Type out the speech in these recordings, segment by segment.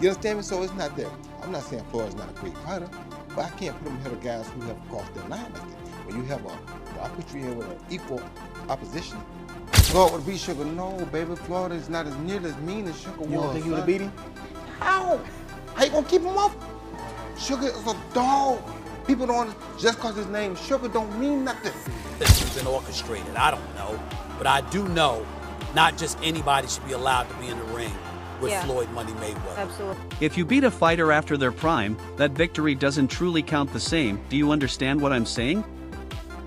You understand me? So it's not that. I'm not saying Floyd's not a great fighter, but I can't put him ahead of guys who have crossed their line like that. When you have I put you in with an equal opposition. Floyd would beat Sugar. No, baby, Floyd is not as near as mean as Sugar was. You don't think he would have beat him? How? How you gonna keep him off? Sugar is a dog. People don't, just cause his name Sugar don't mean nothing. This has been orchestrated, I don't know. But I do know not just anybody should be allowed to be in the ring with Floyd Money Mayweather. Absolutely. If you beat a fighter after their prime, that victory doesn't truly count the same. Do you understand what I'm saying?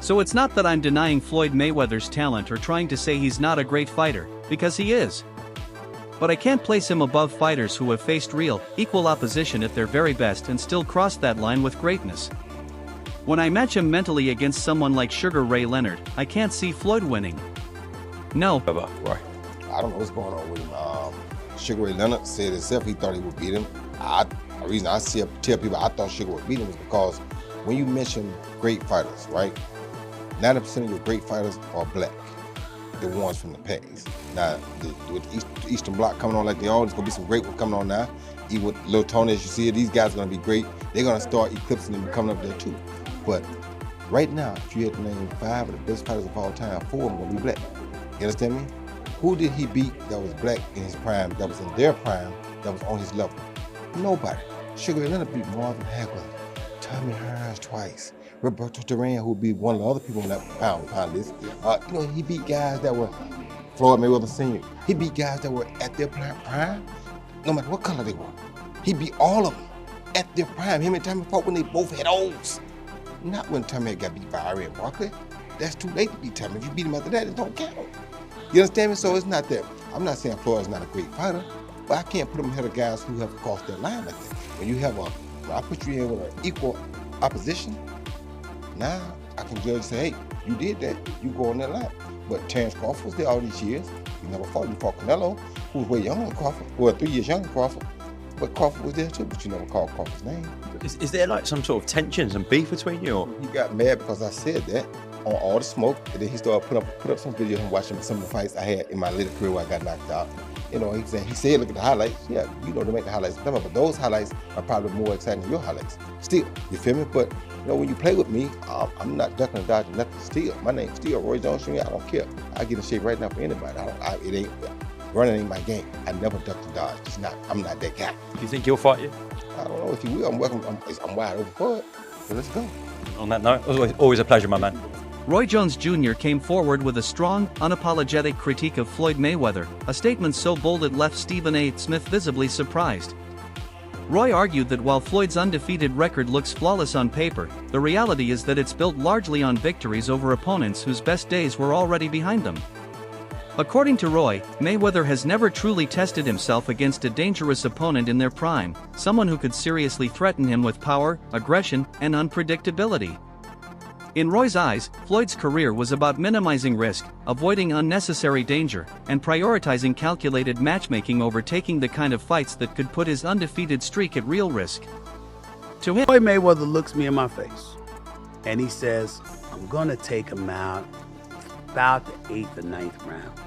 So it's not that I'm denying Floyd Mayweather's talent or trying to say he's not a great fighter, because he is. But I can't place him above fighters who have faced real, equal opposition at their very best and still crossed that line with greatness. When I match him mentally against someone like Sugar Ray Leonard, I can't see Floyd winning. No. Right. I don't know what's going on with him. Sugar Ray Leonard said himself he thought he would beat him. The reason I tell people I thought Sugar would beat him is because when you mention great fighters, right? 90% of your great fighters are black. The ones from the past. Now, with the Eastern Bloc coming on like they are, there's gonna be some great ones coming on now. Even with Lil Tony, as you see it, these guys are gonna be great. They're gonna start eclipsing and coming up there too. But right now, if you had to name 5 of the best fighters of all time, 4 of them are gonna be black. You understand me? Who did he beat that was black in his prime, that was in their prime, that was on his level? Nobody. Sugar Ray Leonard beat Marvin Hagler, Tommy Hearns twice. Roberto Duran, who would be one of the other people on that pound list. He beat guys that were Floyd Mayweather Sr. He beat guys that were at their prime, no matter what color they were. He beat all of them at their prime. Him and Tommy fought when they both had O's. Not when Tommy got beat by Ariel Barkley. That's too late to beat Tommy. If you beat him after that, it don't count. You understand me? So it's not that. I'm not saying Floyd's not a great fighter, but I can't put him ahead of guys who have crossed their line like that. When you have I put you in with an equal opposition, now I can judge and say, hey, you did that, you go on that line. But Terrence Crawford was there all these years. You never fought. You fought Canelo, who was way younger than Crawford, well, 3 years younger than Crawford. But Crawford was there too, but you never called Crawford's name. Is there like some sort of tensions and beef between you? Or? He got mad because I said that on All the Smoke, and then he started put up some videos of him watching some of the fights I had in my little career where I got knocked out. He said, look at the highlights. Yeah, they make the highlights. But those highlights are probably more exciting than your highlights. Still, you feel me? But when you play with me, I'm not ducking and dodging nothing. Still, my name's still Roy Jones Jr. I don't care. I get in shape right now for anybody. Running ain't my game. I never duck and dodge. I'm not that guy. Do you think he'll fight you? I don't know if he will. I'm wide open for it. So let's go. On that note, always a pleasure, my man. Roy Jones Jr. came forward with a strong, unapologetic critique of Floyd Mayweather, a statement so bold it left Stephen A. Smith visibly surprised. Roy argued that while Floyd's undefeated record looks flawless on paper, the reality is that it's built largely on victories over opponents whose best days were already behind them. According to Roy, Mayweather has never truly tested himself against a dangerous opponent in their prime, someone who could seriously threaten him with power, aggression, and unpredictability. In Roy's eyes, Floyd's career was about minimizing risk, avoiding unnecessary danger, and prioritizing calculated matchmaking over taking the kind of fights that could put his undefeated streak at real risk. To him, Floyd Mayweather looks me in my face, and he says, I'm gonna take him out about the 8th or 9th round.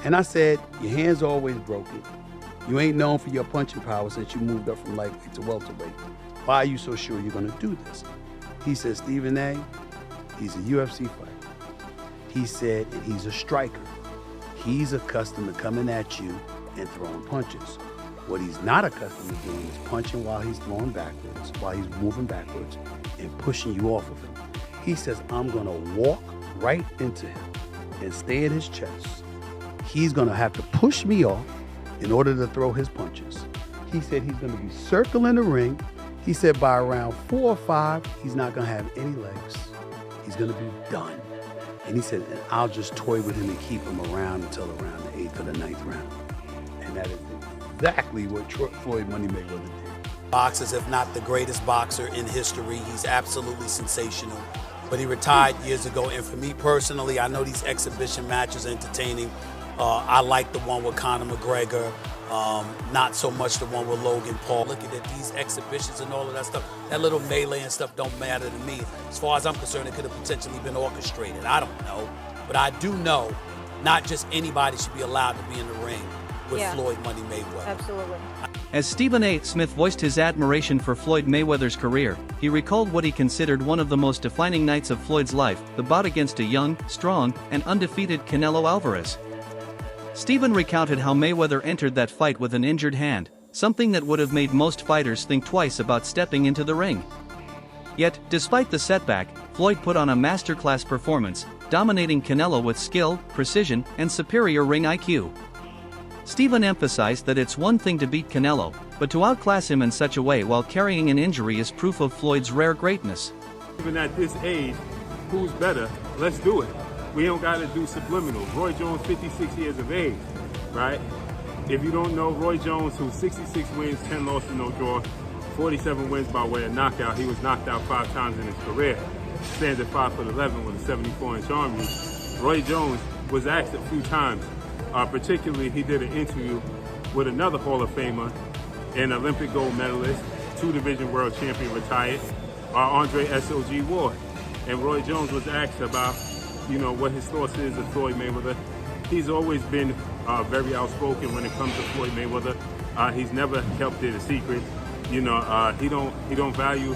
And I said, your hand's always broken. You ain't known for your punching power since you moved up from lightweight to welterweight. Why are you so sure you're gonna do this? He said, Stephen A., he's a UFC fighter. He said, and he's a striker. He's accustomed to coming at you and throwing punches. What he's not accustomed to doing is punching while he's throwing backwards, while he's moving backwards, and pushing you off of him. He says, I'm gonna walk right into him and stay at his chest. He's gonna have to push me off in order to throw his punches. He said he's gonna be circling the ring. He said by around 4 or 5, he's not gonna have any legs. He's gonna be done. And he said, and I'll just toy with him and keep him around until around the 8th or the 9th round. And that is exactly what Floyd Money Mayweather did. Boxers, if not the greatest boxer in history. He's absolutely sensational. But he retired years ago, and for me personally, I know these exhibition matches are entertaining. I like the one with Conor McGregor, not so much the one with Logan Paul. Looking at these exhibitions and all of that stuff, that little melee and stuff don't matter to me. As far as I'm concerned, it could have potentially been orchestrated. I don't know. But I do know not just anybody should be allowed to be in the ring with Yeah. Floyd Money Mayweather. Absolutely. As Stephen A. Smith voiced his admiration for Floyd Mayweather's career, he recalled what he considered one of the most defining nights of Floyd's life, the bout against a young, strong, and undefeated Canelo Alvarez. Stephen recounted how Mayweather entered that fight with an injured hand, something that would have made most fighters think twice about stepping into the ring. Yet, despite the setback, Floyd put on a masterclass performance, dominating Canelo with skill, precision, and superior ring IQ. Stephen emphasized that it's one thing to beat Canelo, but to outclass him in such a way while carrying an injury is proof of Floyd's rare greatness. Even at this age, who's better? Let's do it. We don't got to do subliminal. Roy Jones, 56 years of age, right? If you don't know, Roy Jones, who's 66 wins, 10 losses, no draw, 47 wins by way of knockout. He was knocked out 5 times in his career. Stands at 5'11" with a 74-inch arm reach. Roy Jones was asked a few times, particularly he did an interview with another Hall of Famer, an Olympic gold medalist, 2-division world champion retired, Andre S.O.G. Ward. And Roy Jones was asked about, what his thoughts is of Floyd Mayweather. He's always been very outspoken when it comes to Floyd Mayweather. He's never kept it a secret. He don't value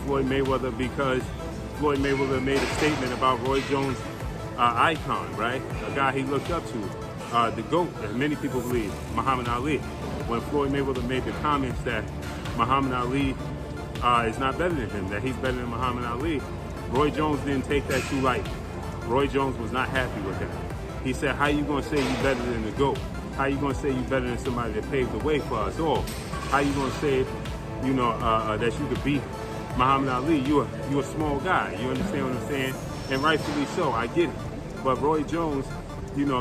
Floyd Mayweather because Floyd Mayweather made a statement about Roy Jones' icon, right? A guy he looked up to, the GOAT, as many people believe, Muhammad Ali. When Floyd Mayweather made the comments that Muhammad Ali is not better than him, that he's better than Muhammad Ali, Roy Jones didn't take that too light. Roy Jones was not happy with that. He said, how you gonna say you better than the GOAT? How you gonna say you better than somebody that paved the way for us all? How you gonna say, that you could beat Muhammad Ali? You a small guy. You understand what I'm saying? And rightfully so. I get it. But Roy Jones,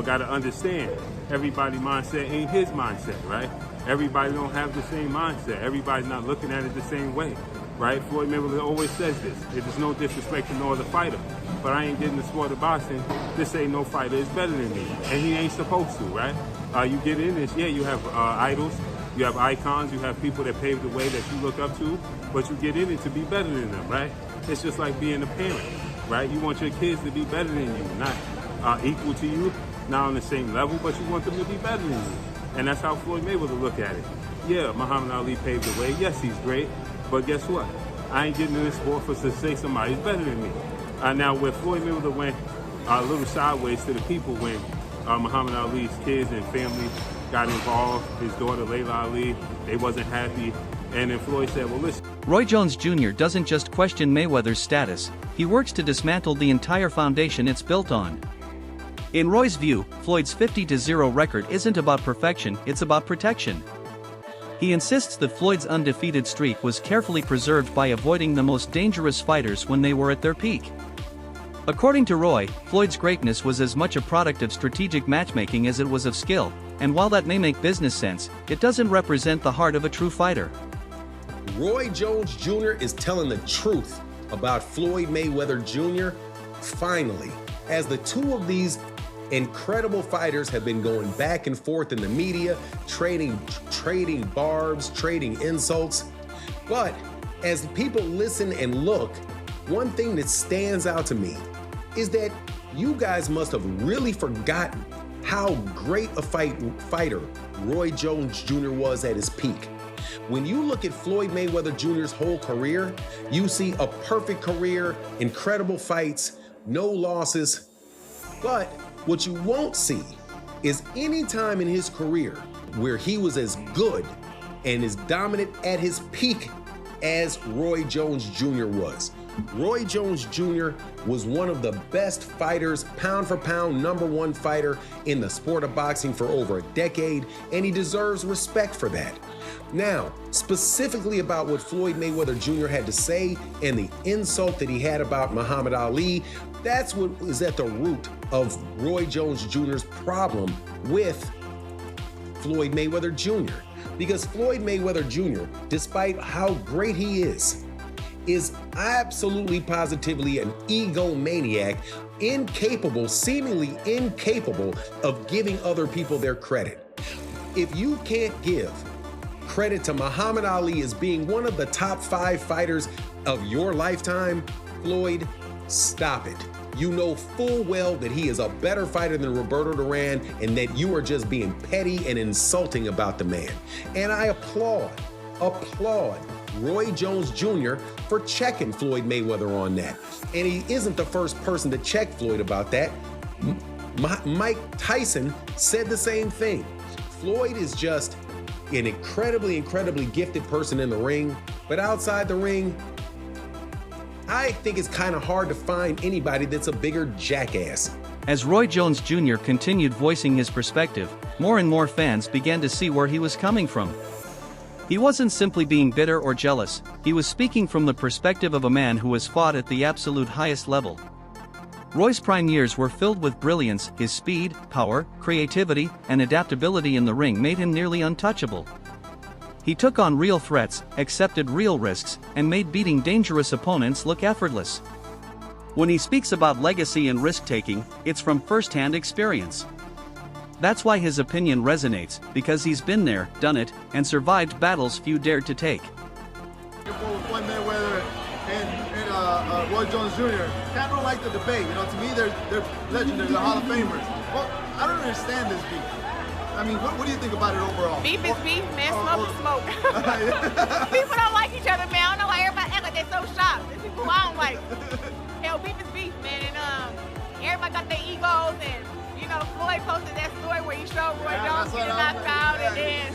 got to understand, everybody's mindset ain't his mindset, right? Everybody don't have the same mindset. Everybody's not looking at it the same way, right? Floyd Mayweather always says this. It is no disrespect to no other fighter, but I ain't getting the sport of boxing. This ain't no fighter is better than me, and he ain't supposed to, right? You get in this, you have idols, you have icons, you have people that pave the way that you look up to, but you get in it to be better than them, right? It's just like being a parent, right? You want your kids to be better than you, not equal to you, not on the same level, but you want them to be better than you. And that's how Floyd Mayweather look at it. Yeah, Muhammad Ali paved the way. Yes, he's great, but guess what? I ain't getting in this sport for to say somebody's better than me. Now, where Floyd Mayweather went a little sideways to the people when Muhammad Ali's kids and family got involved, his daughter Layla Ali, they wasn't happy, and then Floyd said, well, listen. Roy Jones Jr. doesn't just question Mayweather's status, he works to dismantle the entire foundation it's built on. In Roy's view, Floyd's 50-0 record isn't about perfection, it's about protection. He insists that Floyd's undefeated streak was carefully preserved by avoiding the most dangerous fighters when they were at their peak. According to Roy, Floyd's greatness was as much a product of strategic matchmaking as it was of skill, and while that may make business sense, it doesn't represent the heart of a true fighter. Roy Jones Jr. is telling the truth about Floyd Mayweather Jr. Finally, as the two of these incredible fighters have been going back and forth in the media, trading barbs, trading insults. But as people listen and look, one thing that stands out to me is that you guys must have really forgotten how great a fighter Roy Jones Jr. was at his peak. When you look at Floyd Mayweather Jr.'s whole career, you see a perfect career, incredible fights, no losses. But what you won't see is any time in his career where he was as good and as dominant at his peak as Roy Jones Jr. was. Roy Jones Jr. was one of the best fighters, pound for pound, #1 fighter in the sport of boxing for over a decade, and he deserves respect for that. Now, specifically about what Floyd Mayweather Jr. had to say and the insult that he had about Muhammad Ali, that's what is at the root of Roy Jones Jr.'s problem with Floyd Mayweather Jr. Because Floyd Mayweather Jr., despite how great he is absolutely positively an egomaniac, incapable, seemingly incapable of giving other people their credit. If you can't give credit to Muhammad Ali as being one of the top 5 fighters of your lifetime, Floyd, stop it. you know full well that he is a better fighter than Roberto Duran and that you are just being petty and insulting about the man. And I applaud Roy Jones Jr. for checking Floyd Mayweather on that. And he isn't the first person to check Floyd about that. Mike Tyson said the same thing. Floyd is just an incredibly gifted person in the ring, but outside the ring, I think it's kind of hard to find anybody that's a bigger jackass. As Roy Jones Jr. continued voicing his perspective, more and more fans began to see where he was coming from. He wasn't simply being bitter or jealous, he was speaking from the perspective of a man who has fought at the absolute highest level. Roy's prime years were filled with brilliance, his speed, power, creativity, and adaptability in the ring made him nearly untouchable. He took on real threats, accepted real risks, and made beating dangerous opponents look effortless. When he speaks about legacy and risk-taking, it's from first-hand experience. That's why his opinion resonates, because he's been there, done it, and survived battles few dared to take. Floyd Mayweather and Roy Jones Jr. I don't like the debate. You know, to me, they're legendary, they're Hall of Famers. Well, I don't understand this beef. I mean, what do you think about it overall? Beef is beef, man. Smoke is smoke. People don't like each other, man. I don't know why everybody act like they're so shocked. There's people I don't like. Hell, beef is beef, man. And everybody got their egos. And, you know, Floyd posted that story where he showed Roy Jones getting knocked out. And then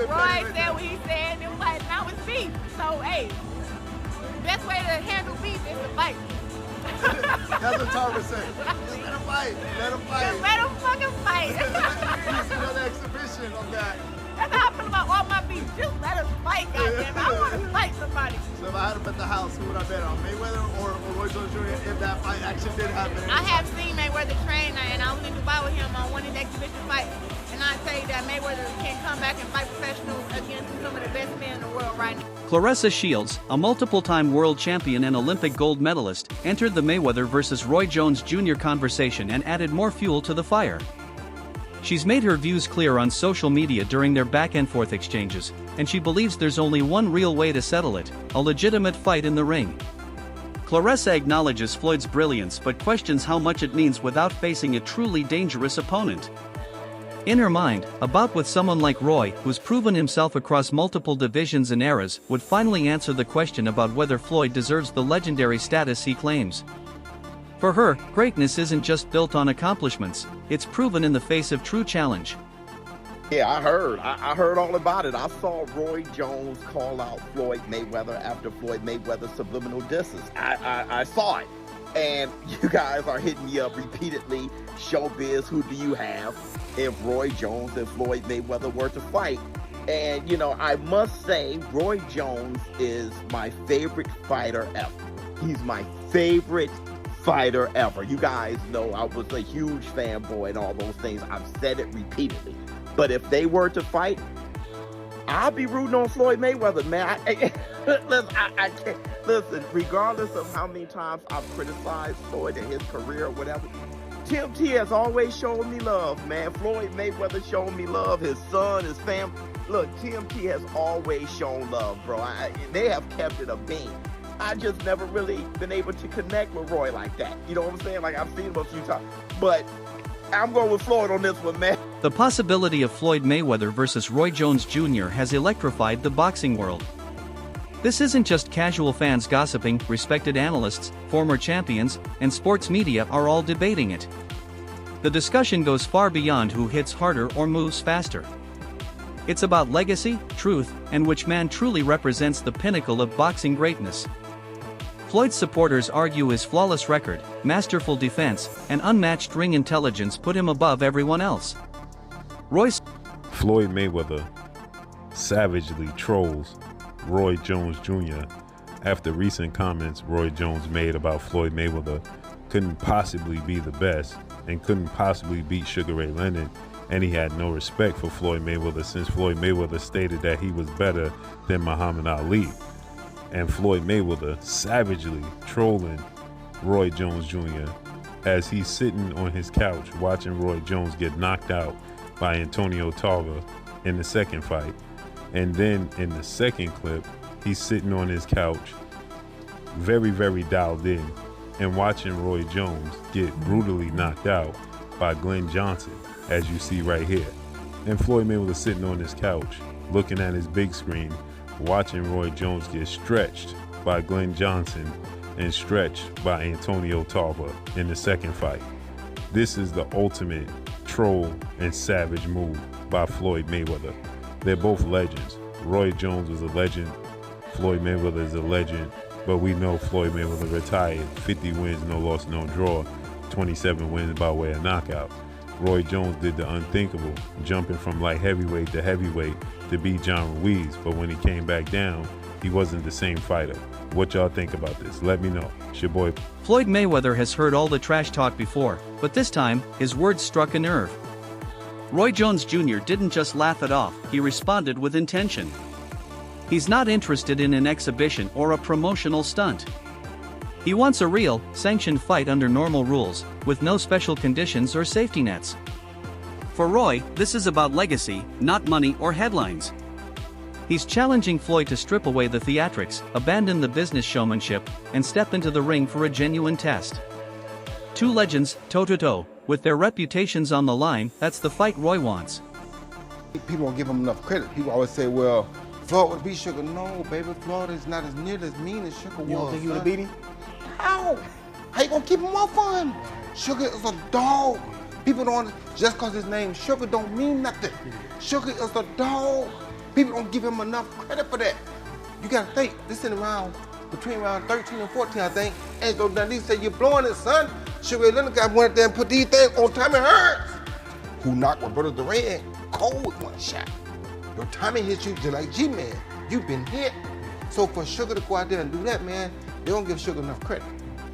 Roy said what he said. And it was like, now it's beef. So, hey, the best way to handle beef is to fight. That's what Tarver said. Just let him fight. Let him fight. Just let him fucking fight. He's another exhibition of that. That's how I feel about all my beef. Just let us fight, goddamn. I want to fight somebody. So if I had to bet the house, who would I bet on? Mayweather or Roy Jones Jr. if that fight actually did happen? I have seen Mayweather train, and I was in Dubai with him on one of his exhibition fights. And I tell you that Mayweather can come back and fight professional against some of the best men in the world right now. Claressa Shields, a multiple-time world champion and Olympic gold medalist, entered the Mayweather vs. Roy Jones Jr. conversation and added more fuel to the fire. She's made her views clear on social media during their back-and-forth exchanges, and she believes there's only one real way to settle it: a legitimate fight in the ring. Claressa acknowledges Floyd's brilliance but questions how much it means without facing a truly dangerous opponent. In her mind, a bout with someone like Roy, who's proven himself across multiple divisions and eras, would finally answer the question about whether Floyd deserves the legendary status he claims. For her, greatness isn't just built on accomplishments, it's proven in the face of true challenge. Yeah, I heard all about it. I saw Roy Jones call out Floyd Mayweather after Floyd Mayweather's subliminal disses. I saw it. And you guys are hitting me up repeatedly. Showbiz, who do you have if Roy Jones and Floyd Mayweather were to fight? And, you know, I must say, Roy Jones is my favorite fighter ever. He's my favorite fighter ever. You guys know I was a huge fanboy and all those things. I've said it repeatedly. But if they were to fight, I'll be rooting on Floyd Mayweather, man. I can't. Listen, regardless of how many times I've criticized Floyd and his career or whatever, Tim T has always shown me love, man. Floyd Mayweather showed me love. His son, his family. Look, Tim T has always shown love, bro. They have kept it a beam. I just never really been able to connect with Roy like that. You know what I'm saying? Like, I've seen him a few times. But I'm going with Floyd on this one, man. The possibility of Floyd Mayweather versus Roy Jones Jr. has electrified the boxing world. This isn't just casual fans gossiping, respected analysts, former champions, and sports media are all debating it. The discussion goes far beyond who hits harder or moves faster. It's about legacy, truth, and which man truly represents the pinnacle of boxing greatness. Floyd's supporters argue his flawless record, masterful defense, and unmatched ring intelligence put him above everyone else. Floyd Mayweather savagely trolls Roy Jones Jr. after recent comments Roy Jones made about Floyd Mayweather couldn't possibly be the best and couldn't possibly beat Sugar Ray Leonard, and he had no respect for Floyd Mayweather since Floyd Mayweather stated that he was better than Muhammad Ali. And Floyd Mayweather savagely trolling Roy Jones Jr. as he's sitting on his couch watching Roy Jones get knocked out by Antonio Tarver in the second fight. And then in the second clip, he's sitting on his couch, very, very dialed in and watching Roy Jones get brutally knocked out by Glenn Johnson, as you see right here. And Floyd Mayweather sitting on his couch, looking at his big screen, watching Roy Jones get stretched by Glenn Johnson and stretched by Antonio Tarver in the second fight. This is the ultimate troll and savage move by Floyd Mayweather. They're both legends. Roy Jones was a legend. Floyd Mayweather is a legend. But we know Floyd Mayweather retired 50 wins, no loss, no draw, 27 wins by way of knockout. Roy Jones did the unthinkable, jumping from light heavyweight to heavyweight to beat John Ruiz. But when he came back down, he wasn't the same fighter. What y'all think about this? Let me know. It's your boy. Floyd Mayweather has heard all the trash talk before, but this time, his words struck a nerve. Roy Jones Jr. didn't just laugh it off, he responded with intention. He's not interested in an exhibition or a promotional stunt. He wants a real, sanctioned fight under normal rules, with no special conditions or safety nets. For Roy, this is about legacy, not money or headlines. He's challenging Floyd to strip away the theatrics, abandon the business showmanship, and step into the ring for a genuine test. Two legends, toe-to-toe, with their reputations on the line, that's the fight Roy wants. People don't give him enough credit. People always say, well, Floyd would beat Sugar. No, baby, Floyd is not as near as mean as Sugar was. You don't think he would have beat him? How? How you gonna keep him off of him? Sugar is a dog. People don't, just because his name Sugar don't mean nothing. Sugar is a dog. People don't give him enough credit for that. You gotta think, this is between round 13 and 14, I think. Angelo Dundee said, you're blowing it, son. Sugar Ray Leonard got went there and put these things on Tommy Hearns, who knocked Roberto Duran cold with one shot. Your Tommy hit you just like G-Man. You've been hit. So for Sugar to go out there and do that, man, they don't give Sugar enough credit.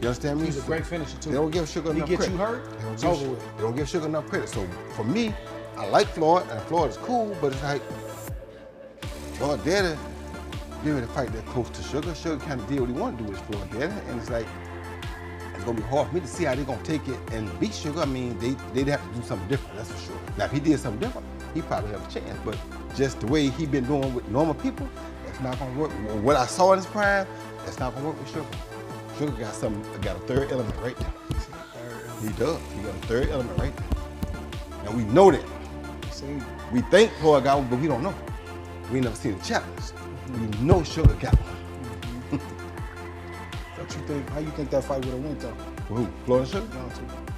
You understand me? He's a great finisher, too. They don't give Sugar enough credit. He gets you hurt, it's over with. They don't give Sugar enough credit. So for me, I like Floyd, and Floyd is cool, but it's like, Floyd Daddy, give me to fight that close to Sugar. Sugar kind of did what he wanted to do with Floyd Daddy, and it's like, it's gonna be hard for me to see how they're gonna take it and beat Sugar. I mean, they'd have to do something different, that's for sure. Now, if he did something different, he probably have a chance, but just the way he been doing with normal people, that's not gonna work. What I saw in his prime, that's not gonna work with Sugar. Sugar got a third element right there. He does. He got a third element right there. And we know that. We think Floyd got one, but we don't know. We ain't never seen the challenge. We know Sugar got one. How you think that fight would have went though? Who? Floyd and Sugar?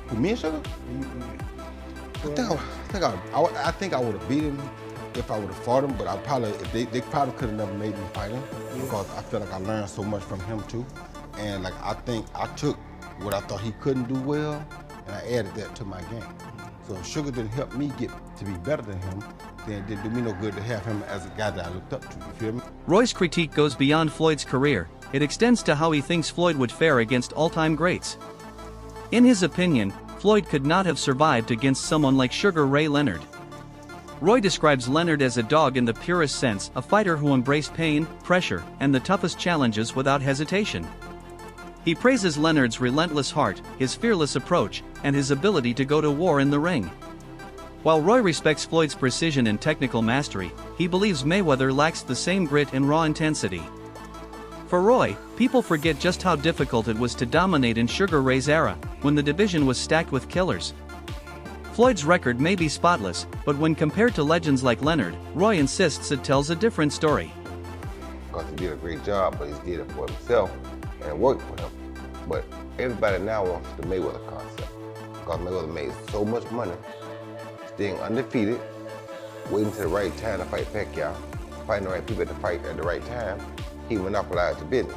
Who, me and Sugar? I think I would have beat him if I would have fought him, but I probably, they probably could have never made me fight him because I feel like I learned so much from him too. And like, I think I took what I thought he couldn't do well and I added that to my game. So if Sugar didn't help me get to be better than him, then it didn't do me no good to have him as a guy that I looked up to, you feel me? Roy's critique goes beyond Floyd's career. It extends to how he thinks Floyd would fare against all-time greats. In his opinion, Floyd could not have survived against someone like Sugar Ray Leonard. Roy describes Leonard as a dog in the purest sense, a fighter who embraced pain, pressure, and the toughest challenges without hesitation. He praises Leonard's relentless heart, his fearless approach, and his ability to go to war in the ring. While Roy respects Floyd's precision and technical mastery, he believes Mayweather lacks the same grit and raw intensity. For Roy, people forget just how difficult it was to dominate in Sugar Ray's era, when the division was stacked with killers. Floyd's record may be spotless, but when compared to legends like Leonard, Roy insists it tells a different story. Because he did a great job, but he did it for himself, and it worked for him. But everybody now wants the Mayweather concept, because Mayweather made so much money, staying undefeated, waiting to the right time to fight Pacquiao, fighting the right people to fight at the right time. He monopolized the business.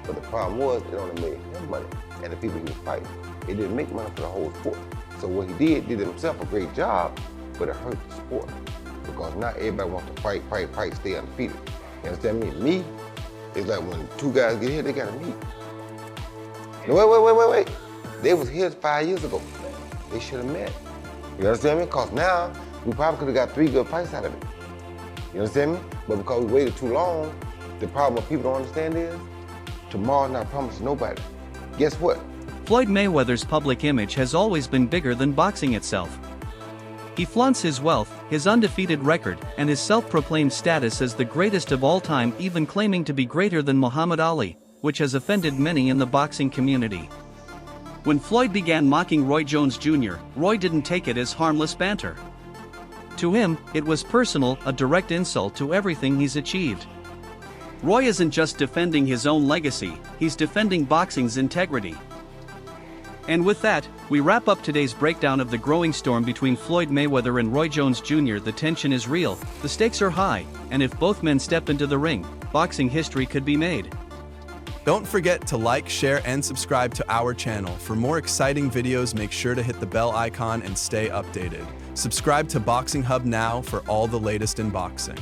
But the problem was, it only made him money, and the people he was fighting. It didn't make money for the whole sport. So what he did himself a great job, but it hurt the sport. Because not everybody wants to fight, stay undefeated. You understand me? Me, it's like when two guys get here, they gotta meet. No, wait. They was here 5 years ago. They should have met. You understand me? Because now, we probably could have got 3 good fights out of it. You understand me? But because we waited too long, the problem what people don't understand is, tomorrow's not promised to nobody. Guess what? Floyd Mayweather's public image has always been bigger than boxing itself. He flaunts his wealth, his undefeated record, and his self-proclaimed status as the greatest of all time, even claiming to be greater than Muhammad Ali, which has offended many in the boxing community. When Floyd began mocking Roy Jones Jr., Roy didn't take it as harmless banter. To him, it was personal, a direct insult to everything he's achieved. Roy isn't just defending his own legacy, he's defending boxing's integrity. And with that, we wrap up today's breakdown of the growing storm between Floyd Mayweather and Roy Jones Jr. The tension is real, the stakes are high, and if both men step into the ring, boxing history could be made. Don't forget to like, share, and subscribe to our channel. For more exciting videos, make sure to hit the bell icon and stay updated. Subscribe to Boxing Hub now for all the latest in boxing.